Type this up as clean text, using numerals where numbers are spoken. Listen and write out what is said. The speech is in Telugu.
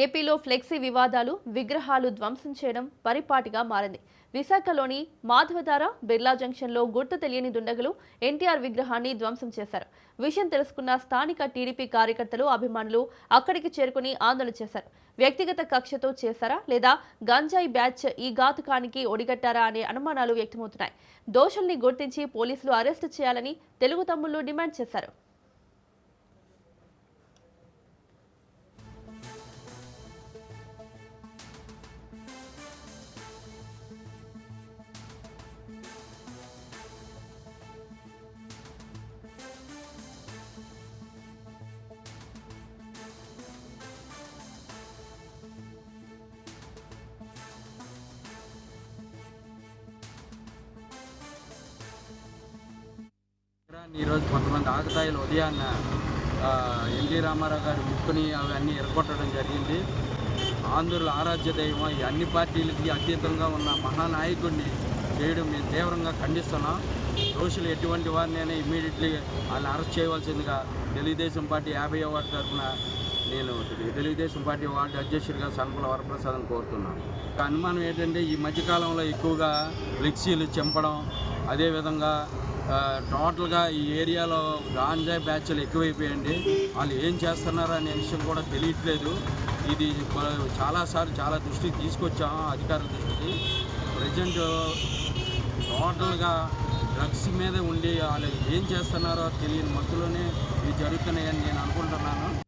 ఏపీలో ఫ్లెక్సీ వివాదాలు, విగ్రహాలు ధ్వంసం చేయడం పరిపాటిగా మారింది. విశాఖలోని మాధవధార బిర్లా జంక్షన్లో గుర్తు తెలియని దుండగులు ఎన్టీఆర్ విగ్రహాన్ని ధ్వంసం చేశారు. విషయం తెలుసుకున్న స్థానిక టీడీపీ కార్యకర్తలు, అభిమానులు అక్కడికి చేరుకుని ఆందోళన చేశారు. వ్యక్తిగత కక్షతో చేశారా లేదా గంజాయి బ్యాచ్ ఈ ఘాతుకానికి ఒడిగట్టారా అనే అనుమానాలు వ్యక్తమవుతున్నాయి. దోషుల్ని గుర్తించి పోలీసులు అరెస్టు చేయాలని తెలుగు తమ్ముళ్లు డిమాండ్ చేశారు. ఈరోజు కొంతమంది ఆకతాయిలు ఉదయాన్న ఎన్టీ రామారావు గారి ముక్కుని అవన్నీ ఎరగొట్టడం జరిగింది. ఆంధ్రుల ఆరాధ్య దైవం ఈ అన్ని పార్టీలకి అతీతంగా ఉన్న మహానాయకుడిని చేయడం మేము తీవ్రంగా ఖండిస్తున్నాం. దోషులు ఎటువంటి వారినైనా ఇమ్మీడియట్లీ వాళ్ళని అరెస్ట్ చేయవలసిందిగా తెలుగుదేశం పార్టీ 50వ వార్డు తరఫున నేను తెలుగుదేశం పార్టీ వార్డు అధ్యక్షుడిగా సన్పుల వరప్రసాద్ని కోరుతున్నాను. అనుమానం ఏంటంటే ఈ మధ్యకాలంలో ఎక్కువగా ఫ్లెక్సీలు చింపడం, అదేవిధంగా టోటల్గా ఈ ఏరియాలో గాంజాయి బ్యాచ్లు ఎక్కువైపోయాయండి. వాళ్ళు ఏం చేస్తున్నారో అనే విషయం కూడా తెలియట్లేదు. ఇది చాలాసార్లు చాలా దృష్టికి తీసుకొచ్చాము, అధికారుల దృష్టికి. ప్రజెంట్ టోటల్గా డ్రగ్స్ మీద ఉండి వాళ్ళు ఏం చేస్తున్నారో తెలియని మత్తులోనే ఇవి జరుగుతున్నాయని నేను అనుకుంటున్నాను.